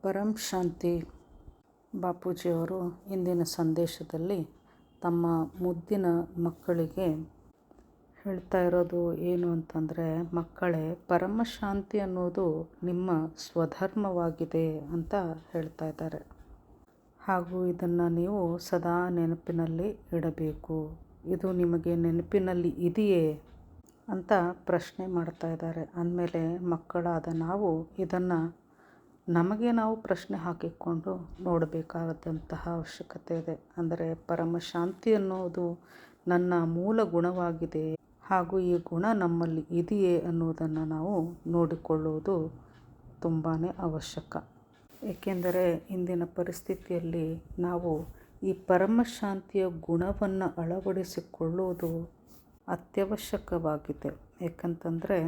ಪರಂ ಶಾಂತಿ ಬಾಪೂಜಿಯವರು ಇಂದಿನ ಸಂದೇಶದಲ್ಲಿ ತಮ್ಮ ಮುದ್ದಿನ ಮಕ್ಕಳಿಗೆ ಹೇಳ್ತಾ ಇರೋದು ಏನು ಅಂತಂದರೆ, ಮಕ್ಕಳೇ, ಪರಮ ಶಾಂತಿ ಅನ್ನೋದು ನಿಮ್ಮ ಸ್ವಧರ್ಮವಾಗಿದೆ ಅಂತ ಹೇಳ್ತಾ ಇದ್ದಾರೆ. ಹಾಗೂ ಇದನ್ನು ನೀವು ಸದಾ ನೆನಪಿನಲ್ಲಿ ಇಡಬೇಕು. ಇದು ನಿಮಗೆ ನೆನಪಿನಲ್ಲಿ ಇದೆಯೇ ಅಂತ ಪ್ರಶ್ನೆ ಮಾಡ್ತಾ ಇದ್ದಾರೆ. ಅಂದಮೇಲೆ ಮಕ್ಕಳಾದ ನಾವು ಇದನ್ನು ನಮಗೆ ನಾವು ಪ್ರಶ್ನೆ ಹಾಕಿಕೊಂಡು ನೋಡಬೇಕಾದಂತಹ ಅವಶ್ಯಕತೆ ಇದೆ. ಅಂದರೆ ಪರಮ ಶಾಂತಿ ಅನ್ನೋದು ನನ್ನ ಮೂಲ ಗುಣವಾಗಿದೆ ಹಾಗೂ ಈ ಗುಣ ನಮ್ಮಲ್ಲಿ ಇದೆಯೇ ಅನ್ನೋದನ್ನು ನಾವು ನೋಡಿಕೊಳ್ಳುವುದು ತುಂಬಾ ಅವಶ್ಯಕ. ಏಕೆಂದರೆ ಇಂದಿನ ಪರಿಸ್ಥಿತಿಯಲ್ಲಿ ನಾವು ಈ ಪರಮ ಶಾಂತಿಯ ಗುಣವನ್ನು ಅಳವಡಿಸಿಕೊಳ್ಳುವುದು ಅತ್ಯವಶ್ಯಕವಾಗಿದೆ. ಏಕೆಂತಂದರೆ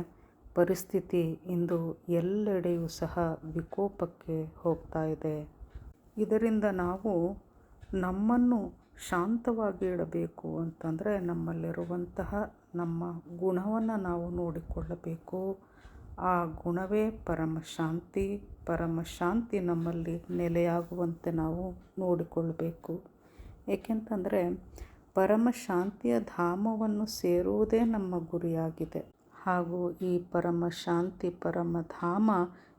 ಪರಿಸ್ಥಿತಿ ಇಂದು ಎಲ್ಲೆಡೆಯೂ ಸಹ ವಿಕೋಪಕ್ಕೆ ಹೋಗ್ತಾ ಇದೆ. ಇದರಿಂದ ನಾವು ನಮ್ಮನ್ನು ಶಾಂತವಾಗಿ ಇಡಬೇಕು ಅಂತಂದರೆ ನಮ್ಮಲ್ಲಿರುವಂತಹ ನಮ್ಮ ಗುಣವನ್ನು ನಾವು ನೋಡಿಕೊಳ್ಳಬೇಕು. ಆ ಗುಣವೇ ಪರಮ ಶಾಂತಿ. ಪರಮ ಶಾಂತಿ ನಮ್ಮಲ್ಲಿ ನೆಲೆಯಾಗುವಂತೆ ನಾವು ನೋಡಿಕೊಳ್ಳಬೇಕು. ಏಕೆಂತಂದರೆ ಪರಮ ಶಾಂತಿಯ ಧಾಮವನ್ನು ಸೇರುವುದೇ ನಮ್ಮ ಗುರಿಯಾಗಿದೆ. ಹಾಗೂ ಈ ಪರಮ ಶಾಂತಿ ಪರಮಧಾಮ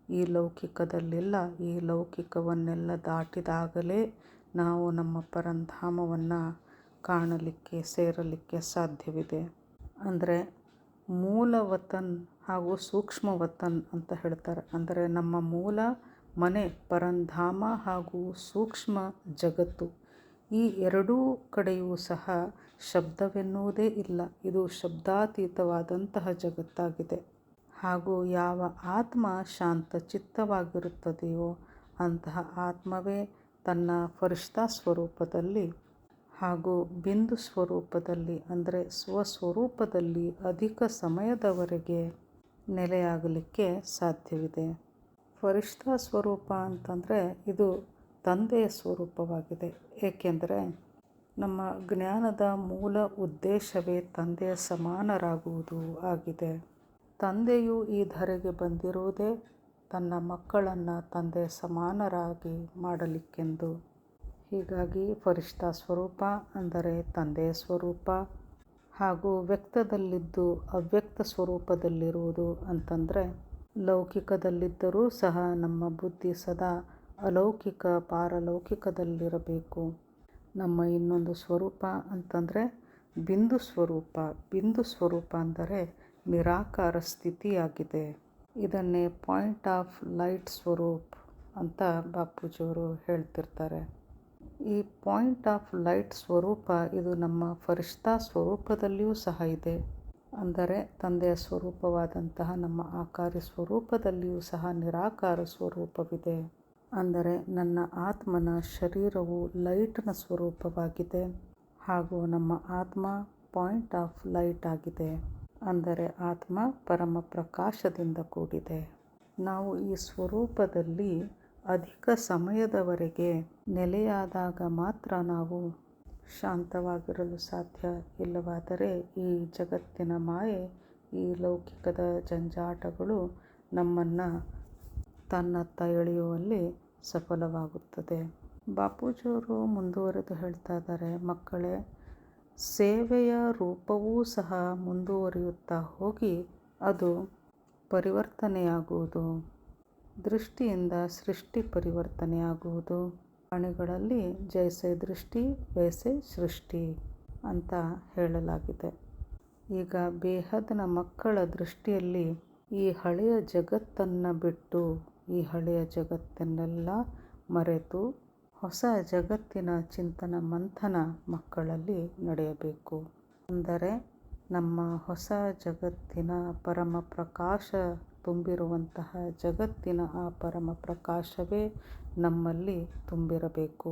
ಈ ಲೌಕಿಕದಲ್ಲಿಲ್ಲ. ಈ ಲೌಕಿಕವನ್ನೆಲ್ಲ ದಾಟಿದಾಗಲೇ ನಾವು ನಮ್ಮ ಪರಂಧಾಮವನ್ನು ಕಾಣಲಿಕ್ಕೆ ಸೇರಲಿಕ್ಕೆ ಸಾಧ್ಯವಿದೆ. ಅಂದರೆ ಮೂಲ ವತನ್ ಹಾಗೂ ಸೂಕ್ಷ್ಮ ವತನ್ ಅಂತ ಹೇಳ್ತಾರೆ. ಅಂದರೆ ನಮ್ಮ ಮೂಲ ಮನೆ ಪರಂಧಾಮ ಹಾಗೂ ಸೂಕ್ಷ್ಮ ಜಗತ್ತು, ಈ ಎರಡೂ ಕಡೆಯೂ ಸಹ ಶಬ್ದವೆನ್ನುವುದೇ ಇಲ್ಲ. ಇದು ಶಬ್ದಾತೀತವಾದಂತಹ ಜಗತ್ತಾಗಿದೆ. ಹಾಗೂ ಯಾವ ಆತ್ಮ ಶಾಂತ ಚಿತ್ತವಾಗಿರುತ್ತದೆಯೋ ಅಂತಹ ಆತ್ಮವೇ ತನ್ನ ಫರಿಷ್ಠಾ ಸ್ವರೂಪದಲ್ಲಿ ಹಾಗೂ ಬಿಂದು ಸ್ವರೂಪದಲ್ಲಿ ಅಂದರೆ ಸ್ವಸ್ವರೂಪದಲ್ಲಿ ಅಧಿಕ ಸಮಯದವರೆಗೆ ನೆಲೆಯಾಗಲಿಕ್ಕೆ ಸಾಧ್ಯವಿದೆ. ಫರಿಷ್ಠಾ ಸ್ವರೂಪ ಅಂತಂದರೆ ಇದು ತಂದೆಯ ಸ್ವರೂಪವಾಗಿದೆ. ಏಕೆಂದರೆ ನಮ್ಮ ಜ್ಞಾನದ ಮೂಲ ಉದ್ದೇಶವೇ ತಂದೆಯ ಸಮಾನರಾಗುವುದು ಆಗಿದೆ. ತಂದೆಯು ಈ ಧರೆಗೆ ಬಂದಿರುವುದೇ ತನ್ನ ಮಕ್ಕಳನ್ನು ತಂದೆಯ ಸಮಾನರಾಗಿ ಮಾಡಲಿಕ್ಕೆಂದು. ಹೀಗಾಗಿ ಫರಿಷ್ಠಾ ಸ್ವರೂಪ ಅಂದರೆ ತಂದೆಯ ಸ್ವರೂಪ ಹಾಗೂ ವ್ಯಕ್ತದಲ್ಲಿದ್ದು ಅವ್ಯಕ್ತ ಸ್ವರೂಪದಲ್ಲಿರುವುದು ಅಂತಂದರೆ ಲೌಕಿಕದಲ್ಲಿದ್ದರೂ ಸಹ ನಮ್ಮ ಬುದ್ಧಿ ಸದಾ ಅಲೌಕಿಕ ಪಾರಲೌಕಿಕದಲ್ಲಿರಬೇಕು. ನಮ್ಮ ಇನ್ನೊಂದು ಸ್ವರೂಪ ಅಂತಂದರೆ ಬಿಂದು ಸ್ವರೂಪ. ಬಿಂದು ಸ್ವರೂಪ ಅಂದರೆ ನಿರಾಕಾರ ಸ್ಥಿತಿಯಾಗಿದೆ. ಇದನ್ನೇ ಪಾಯಿಂಟ್ ಆಫ್ ಲೈಟ್ ಸ್ವರೂಪ್ ಅಂತ ಬಾಪೂಜಿಯವರು ಹೇಳ್ತಿರ್ತಾರೆ. ಈ ಪಾಯಿಂಟ್ ಆಫ್ ಲೈಟ್ ಸ್ವರೂಪ ಇದು ನಮ್ಮ ಫರಿಷ್ಠಾ ಸ್ವರೂಪದಲ್ಲಿಯೂ ಸಹ ಇದೆ. ಅಂದರೆ ತಂದೆಯ ಸ್ವರೂಪವಾದಂತಹ ನಮ್ಮ ಆಕಾರಿ ಸ್ವರೂಪದಲ್ಲಿಯೂ ಸಹ ನಿರಾಕಾರ ಸ್ವರೂಪವಿದೆ. ಅಂದರೆ ನನ್ನ ಆತ್ಮನ ಶರೀರವು ಲೈಟ್ನ ಸ್ವರೂಪವಾಗಿದೆ ಹಾಗೂ ನಮ್ಮ ಆತ್ಮ ಪಾಯಿಂಟ್ ಆಫ್ ಲೈಟ್ ಆಗಿದೆ. ಅಂದರೆ ಆತ್ಮ ಪರಮ ಪ್ರಕಾಶದಿಂದ ಕೂಡಿದೆ. ನಾವು ಈ ಸ್ವರೂಪದಲ್ಲಿ ಅಧಿಕ ಸಮಯದವರೆಗೆ ನೆಲೆಯಾದಾಗ ಮಾತ್ರ ನಾವು ಶಾಂತವಾಗಿರಲು ಸಾಧ್ಯ. ಇಲ್ಲವಾದರೆ ಈ ಜಗತ್ತಿನ ಮಾಯೆ, ಈ ಲೌಕಿಕದ ಜಂಜಾಟಗಳು ನಮ್ಮನ್ನು ತನ್ನತ್ತ ಎಳೆಯುವಲ್ಲಿ ಸಫಲವಾಗುತ್ತದೆ. ಬಾಪೂಜಿಯವರು ಮುಂದುವರೆದು ಹೇಳ್ತಾ ಇದ್ದಾರೆ, ಮಕ್ಕಳೇ, ಸೇವೆಯ ರೂಪವೂ ಸಹ ಮುಂದುವರಿಯುತ್ತಾ ಹೋಗಿ ಅದು ಪರಿವರ್ತನೆಯಾಗುವುದು. ದೃಷ್ಟಿಯಿಂದ ಸೃಷ್ಟಿ ಪರಿವರ್ತನೆಯಾಗುವುದು. ಪ್ರಾಣಿಗಳಲ್ಲಿ ಜೈಸೆ ದೃಷ್ಟಿ ವೈಸೆ ಸೃಷ್ಟಿ ಅಂತ ಹೇಳಲಾಗಿದೆ. ಈಗ ಬೇಹದ್ನ ಮಕ್ಕಳ ದೃಷ್ಟಿಯಲ್ಲಿ ಈ ಹಳೆಯ ಜಗತ್ತನ್ನು ಬಿಟ್ಟು, ಈ ಹಳೆಯ ಜಗತ್ತನ್ನೆಲ್ಲ ಮರೆತು ಹೊಸ ಜಗತ್ತಿನ ಚಿಂತನ ಮಂಥನ ಮಕ್ಕಳಲ್ಲಿ ನಡೆಯಬೇಕು. ಅಂದರೆ ನಮ್ಮ ಹೊಸ ಜಗತ್ತಿನ ಪರಮ ಪ್ರಕಾಶ ತುಂಬಿರುವಂತಹ ಜಗತ್ತಿನ ಆ ಪರಮ ಪ್ರಕಾಶವೇ ನಮ್ಮಲ್ಲಿ ತುಂಬಿರಬೇಕು.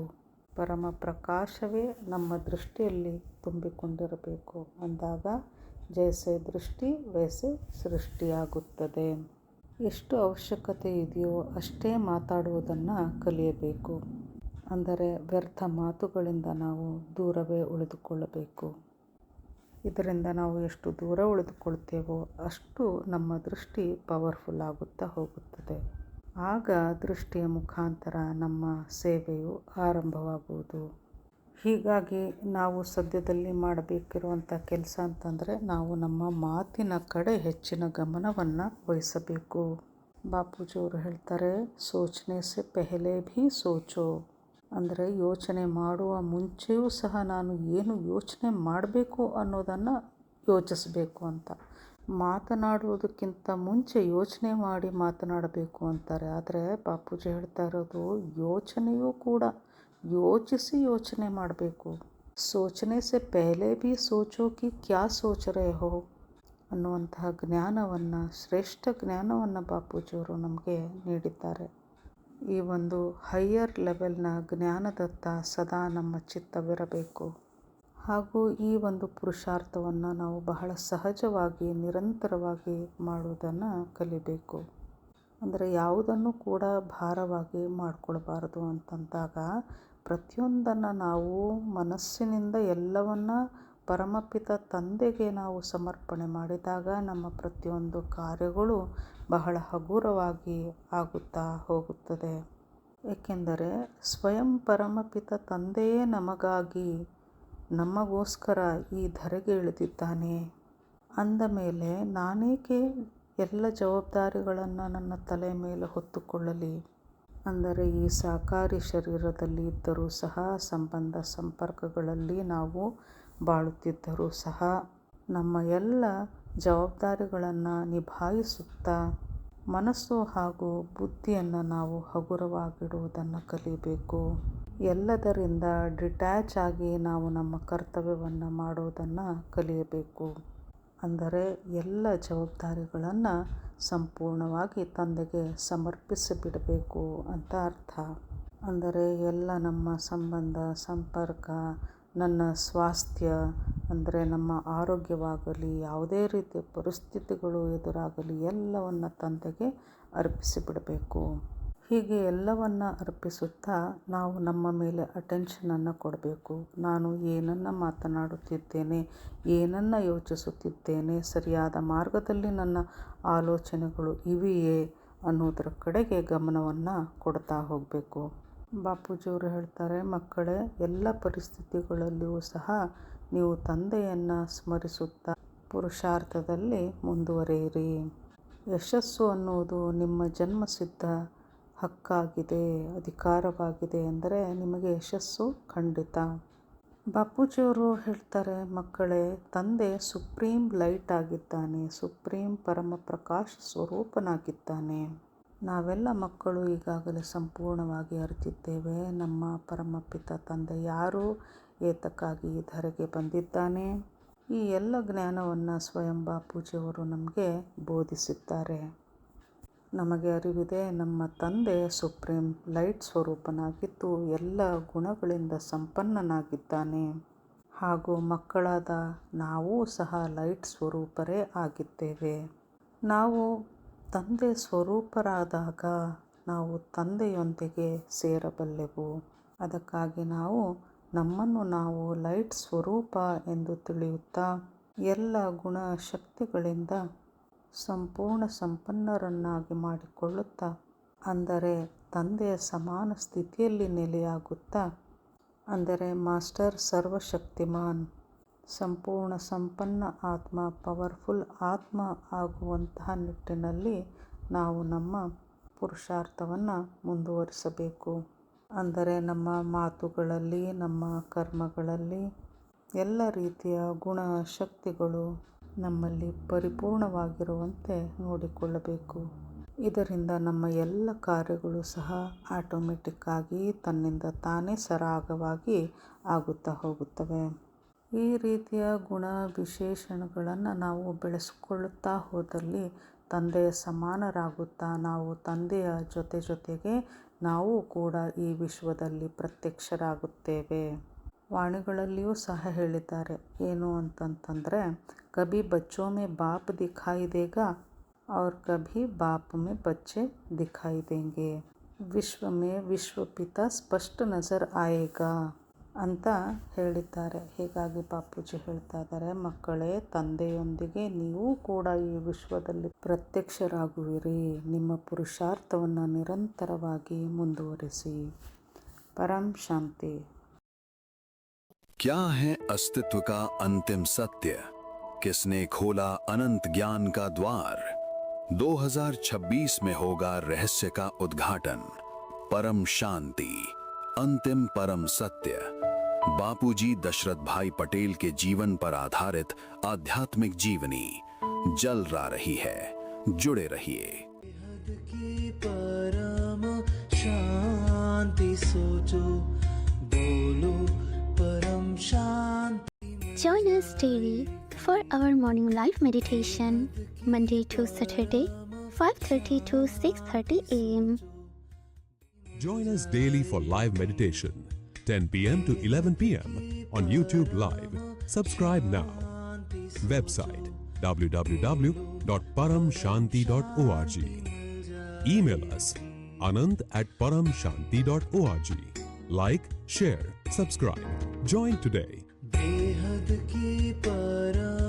ಪರಮ ಪ್ರಕಾಶವೇ ನಮ್ಮ ದೃಷ್ಟಿಯಲ್ಲಿ ತುಂಬಿಕೊಂಡಿರಬೇಕು. ಅಂದಾಗ ಜೈಸೆ ದೃಷ್ಟಿ ವೈಸೆ ಸೃಷ್ಟಿಯಾಗುತ್ತದೆ. ಎಷ್ಟು ಅವಶ್ಯಕತೆ ಇದೆಯೋ ಅಷ್ಟೇ ಮಾತಾಡುವುದನ್ನು ಕಲಿಯಬೇಕು. ಅಂದರೆ ವ್ಯರ್ಥ ಮಾತುಗಳಿಂದ ನಾವು ದೂರವೇ ಉಳಿದುಕೊಳ್ಳಬೇಕು. ಇದರಿಂದ ನಾವು ಎಷ್ಟು ದೂರ ಉಳಿದುಕೊಳ್ತೇವೋ ಅಷ್ಟು ನಮ್ಮ ದೃಷ್ಟಿ ಪವರ್ಫುಲ್ ಆಗುತ್ತಾ ಹೋಗುತ್ತದೆ. ಆಗ ದೃಷ್ಟಿಯ ಮುಖಾಂತರ ನಮ್ಮ ಸೇವೆಯು ಆರಂಭವಾಗುವುದು. ಹೀಗಾಗಿ ನಾವು ಸದ್ಯದಲ್ಲಿ ಮಾಡಬೇಕಿರುವಂಥ ಕೆಲಸ ಅಂತಂದರೆ ನಾವು ನಮ್ಮ ಮಾತಿನ ಕಡೆ ಹೆಚ್ಚಿನ ಗಮನವನ್ನು ವಹಿಸಬೇಕು. ಬಾಪೂಜಿಯವರು ಹೇಳ್ತಾರೆ, ಸೋಚನೆ ಸೆ ಪೆಹಲೆ ಭೀ ಸೋಚೋ. ಅಂದರೆ ಯೋಚನೆ ಮಾಡುವ ಮುಂಚೆಯೂ ಸಹ ನಾನು ಏನು ಯೋಚನೆ ಮಾಡಬೇಕು ಅನ್ನೋದನ್ನು ಯೋಚಿಸಬೇಕು ಅಂತ. ಮಾತನಾಡುವುದಕ್ಕಿಂತ ಮುಂಚೆ ಯೋಚನೆ ಮಾಡಿ ಮಾತನಾಡಬೇಕು ಅಂತಾರೆ. ಆದರೆ ಬಾಪೂಜಿ ಹೇಳ್ತಾ ಇರೋದು ಯೋಚನೆಯೂ ಕೂಡ ಯೋಚಿಸಿ ಯೋಚನೆ ಮಾಡಬೇಕು. ಸೋಚನೆ ಸೆ ಪೆಹಲೆ ಭೀ ಸೋಚೋ ಕಿ ಕ್ಯಾ ಸೋಚ ರಹೆ ಹೋ ಅನ್ನುವಂತಹ ಜ್ಞಾನವನ್ನು, ಶ್ರೇಷ್ಠ ಜ್ಞಾನವನ್ನು ಬಾಪೂಜಿಯವರು ನಮಗೆ ನೀಡಿದ್ದಾರೆ. ಈ ಒಂದು ಹೈಯರ್ ಲೆವೆಲ್ನ ಜ್ಞಾನದತ್ತ ಸದಾ ನಮ್ಮ ಚಿತ್ತವಿರಬೇಕು. ಹಾಗೂ ಈ ಒಂದು ಪುರುಷಾರ್ಥವನ್ನು ನಾವು ಬಹಳ ಸಹಜವಾಗಿ ನಿರಂತರವಾಗಿ ಮಾಡುವುದನ್ನು ಕಲಿಬೇಕು. ಅಂದರೆ ಯಾವುದನ್ನು ಕೂಡ ಭಾರವಾಗಿ ಮಾಡಿಕೊಳ್ಬಾರ್ದು ಅಂತಂದಾಗ ಪ್ರತಿಯೊಂದನ್ನು ನಾವು ಮನಸ್ಸಿನಿಂದ ಎಲ್ಲವನ್ನ ಪರಮಪಿತ ತಂದೆಗೆ ನಾವು ಸಮರ್ಪಣೆ ಮಾಡಿದಾಗ ನಮ್ಮ ಪ್ರತಿಯೊಂದು ಕಾರ್ಯಗಳು ಬಹಳ ಹಗುರವಾಗಿ ಆಗುತ್ತಾ ಹೋಗುತ್ತದೆ. ಏಕೆಂದರೆ ಸ್ವಯಂ ಪರಮಪಿತ ತಂದೆಯೇ ನಮಗಾಗಿ ನಮಗೋಸ್ಕರ ಈ ಧರೆಗೆ ಇಳಿದಿದ್ದಾನೆ ಅಂದ ಮೇಲೆ ನಾನೇಕೆ ಎಲ್ಲ ಜವಾಬ್ದಾರಿಗಳನ್ನು ನನ್ನ ತಲೆ ಮೇಲೆ ಹೊತ್ತುಕೊಳ್ಳಲಿ. ಅಂದರೆ ಈ ಸಾಕಾರಿ ಶರೀರದಲ್ಲಿ ಇದ್ದರೂ ಸಹ, ಸಂಬಂಧ ಸಂಪರ್ಕಗಳಲ್ಲಿ ನಾವು ಬಾಳುತ್ತಿದ್ದರೂ ಸಹ ನಮ್ಮ ಎಲ್ಲ ಜವಾಬ್ದಾರಿಗಳನ್ನು ನಿಭಾಯಿಸುತ್ತಾ ಮನಸ್ಸು ಹಾಗೂ ಬುದ್ಧಿಯನ್ನು ನಾವು ಹಗುರವಾಗಿಡುವುದನ್ನು ಕಲಿಬೇಕು. ಎಲ್ಲದರಿಂದ ಡಿಟ್ಯಾಚ್ ಆಗಿ ನಾವು ನಮ್ಮ ಕರ್ತವ್ಯವನ್ನು ಮಾಡೋದನ್ನು ಕಲಿಯಬೇಕು. ಅಂದರೆ ಎಲ್ಲ ಜವಾಬ್ದಾರಿಗಳನ್ನು ಸಂಪೂರ್ಣವಾಗಿ ತಂದೆಗೆ ಸಮರ್ಪಿಸಿಬಿಡಬೇಕು ಅಂತ ಅರ್ಥ. ಅಂದರೆ ಎಲ್ಲ ನಮ್ಮ ಸಂಬಂಧ ಸಂಪರ್ಕ, ನನ್ನ ಸ್ವಾಸ್ಥ್ಯ ಅಂದರೆ ನಮ್ಮ ಆರೋಗ್ಯವಾಗಲಿ, ಯಾವುದೇ ರೀತಿಯ ಪರಿಸ್ಥಿತಿಗಳು ಎದುರಾಗಲಿ ಎಲ್ಲವನ್ನು ತಂದೆಗೆ ಅರ್ಪಿಸಿಬಿಡಬೇಕು. ಹೀಗೆ ಎಲ್ಲವನ್ನು ಅರ್ಪಿಸುತ್ತಾ ನಾವು ನಮ್ಮ ಮೇಲೆ ಅಟೆನ್ಷನನ್ನು ಕೊಡಬೇಕು. ನಾನು ಏನನ್ನು ಮಾತನಾಡುತ್ತಿದ್ದೇನೆ, ಏನನ್ನು ಯೋಚಿಸುತ್ತಿದ್ದೇನೆ, ಸರಿಯಾದ ಮಾರ್ಗದಲ್ಲಿ ನನ್ನ ಆಲೋಚನೆಗಳು ಇವೆಯೇ ಅನ್ನೋದರ ಕಡೆಗೆ ಗಮನವನ್ನು ಕೊಡ್ತಾ ಹೋಗಬೇಕು. ಬಾಪೂಜಿಯವರು ಹೇಳ್ತಾರೆ, ಮಕ್ಕಳೇ, ಎಲ್ಲ ಪರಿಸ್ಥಿತಿಗಳಲ್ಲಿಯೂ ಸಹ ನೀವು ತಂದೆಯನ್ನು ಸ್ಮರಿಸುತ್ತಾ ಪುರುಷಾರ್ಥದಲ್ಲಿ ಮುಂದುವರಿಯಿರಿ. ಯಶಸ್ಸು ಅನ್ನುವುದು ನಿಮ್ಮ ಜನ್ಮಸಿದ್ಧ ಹಕ್ಕಾಗಿದೆ, ಅಧಿಕಾರವಾಗಿದೆ. ಅಂದರೆ ನಿಮಗೆ ಯಶಸ್ಸು ಖಂಡಿತ. ಬಾಪೂಜಿಯವರು ಹೇಳ್ತಾರೆ, ಮಕ್ಕಳೇ, ತಂದೆ ಸುಪ್ರೀಂ ಲೈಟ್ ಆಗಿದ್ದಾನೆ, ಸುಪ್ರೀಂ ಪರಮ ಪ್ರಕಾಶ ಸ್ವರೂಪನಾಗಿದ್ದಾನೆ. ನಾವೆಲ್ಲ ಮಕ್ಕಳು ಈಗಾಗಲೇ ಸಂಪೂರ್ಣವಾಗಿ ಅರಿತಿದ್ದೇವೆ ನಮ್ಮ ಪರಮಪಿತ ತಂದೆ ಯಾರು, ಏತಕ್ಕಾಗಿ ಈ ಧರೆಗೆ ಬಂದಿದ್ದಾನೆ. ಈ ಎಲ್ಲ ಜ್ಞಾನವನ್ನು ಸ್ವಯಂ ಬಾಪೂಜಿಯವರು ನಮಗೆ ಬೋಧಿಸಿದ್ದಾರೆ. ನಮಗೆ ಅರಿವಿದೆ, ನಮ್ಮ ತಂದೆ ಸುಪ್ರೀಂ ಲೈಟ್ ಸ್ವರೂಪನಾಗಿದ್ದು ಎಲ್ಲ ಗುಣಗಳಿಂದ ಸಂಪನ್ನನಾಗಿದ್ದಾನೆ. ಹಾಗೂ ಮಕ್ಕಳಾದ ನಾವೂ ಸಹ ಲೈಟ್ ಸ್ವರೂಪರೇ ಆಗಿದ್ದೇವೆ. ನಾವು ತಂದೆ ಸ್ವರೂಪರಾದಾಗ ನಾವು ತಂದೆಯೊಂದಿಗೆ ಸೇರಬಲ್ಲೆವು. ಅದಕ್ಕಾಗಿ ನಾವು ನಮ್ಮನ್ನು ನಾವು ಲೈಟ್ ಸ್ವರೂಪ ಎಂದು ತಿಳಿಯುತ್ತಾ ಎಲ್ಲ ಗುಣ ಶಕ್ತಿಗಳಿಂದ ಸಂಪೂರ್ಣ ಸಂಪನ್ನರನ್ನಾಗಿ ಮಾಡಿಕೊಳ್ಳುತ್ತಾ, ಅಂದರೆ ತಂದೆಯ ಸಮಾನ ಸ್ಥಿತಿಯಲ್ಲಿ ನೆಲೆಯಾಗುತ್ತಾ, ಅಂದರೆ ಮಾಸ್ಟರ್ ಸರ್ವಶಕ್ತಿಮಾನ್, ಸಂಪೂರ್ಣ ಸಂಪನ್ನ ಆತ್ಮ, ಪವರ್ಫುಲ್ ಆತ್ಮ ಆಗುವಂತಹ ನಿಟ್ಟಿನಲ್ಲಿ ನಾವು ನಮ್ಮ ಪುರುಷಾರ್ಥವನ್ನು ಮುಂದುವರಿಸಬೇಕು. ಅಂದರೆ ನಮ್ಮ ಮಾತುಗಳಲ್ಲಿ, ನಮ್ಮ ಕರ್ಮಗಳಲ್ಲಿ ಎಲ್ಲ ರೀತಿಯ ಗುಣ ಶಕ್ತಿಗಳು ನಮ್ಮಲ್ಲಿ ಪರಿಪೂರ್ಣವಾಗಿರುವಂತೆ ನೋಡಿಕೊಳ್ಳಬೇಕು. ಇದರಿಂದ ನಮ್ಮ ಎಲ್ಲ ಕಾರ್ಯಗಳು ಸಹ ಆಟೋಮೆಟಿಕ್ಕಾಗಿ ತನ್ನಿಂದ ತಾನೇ ಸರಾಗವಾಗಿ ಆಗುತ್ತಾ ಹೋಗುತ್ತವೆ. ಈ ರೀತಿಯ ಗುಣ ವಿಶೇಷಣಗಳನ್ನು ನಾವು ಬೆಳೆಸಿಕೊಳ್ಳುತ್ತಾ ಹೋದಲ್ಲಿ ತಂದೆಯ ಸಮಾನರಾಗುತ್ತಾ ನಾವು ತಂದೆಯ ಜೊತೆಗೆ ನಾವು ಕೂಡ ಈ ವಿಶ್ವದಲ್ಲಿ ಪ್ರತ್ಯಕ್ಷರಾಗುತ್ತೇವೆ. ವಾಣಿಗಳಲ್ಲಿಯೂ ಸಹ ಹೇಳಿದ್ದಾರೆ, ಏನು ಅಂತಂತಂದರೆ, ಕಭಿ ಬಚ್ಚೋ ಮೇ ಬಾಪ್ ದಿಖಾಯಿ ದೇಗಾ और कभी बाप में बच्चे दिखाई देंगे, विश्व में विश्व पिता स्पष्ट नज़र आएगा ಅಂತ ಹೇಳಿದ್ದಾರೆ. ಹೀಗಾಗಿ ಬಾಪೂಜಿ ಹೇಳ್ತಾ ಇದ್ದಾರೆ, ಮಕ್ಕಳೇ, ತಂದೆಯೊಂದಿಗೆ ನೀವು ಕೂಡ ಈ ವಿಶ್ವದಲ್ಲಿ ಪ್ರತ್ಯಕ್ಷರಾಗುವಿರಿ. ನಿಮ್ಮ ಪುರುಷಾರ್ಥವನ್ನು ನಿರಂತರವಾಗಿ ಮುಂದುವರಿಸಿ. परम शांति। क्या है अस्तित्व का अंतिम सत्य? किसने खोला अनंत ज्ञान का द्वार? 2026 में होगा रहस्य का उद्घाटन। परम शांति, अंतिम परम सत्य। बापूजी दशरथ भाई पटेल के जीवन पर आधारित आध्यात्मिक जीवनी जलरा रही है। जुड़े रहिए। परम शांति सोचो, बोलो परम शांति। Join us daily for our morning live meditation, Monday to Saturday, 5:30 to 6:30 a.m. Join us daily for live meditation, 10 p.m. to 11 p.m. on YouTube Live. Subscribe now. Website www.paramshanti.org. Email us anant@paramshanti.org. Like, share, subscribe. Join today. बेहद की परम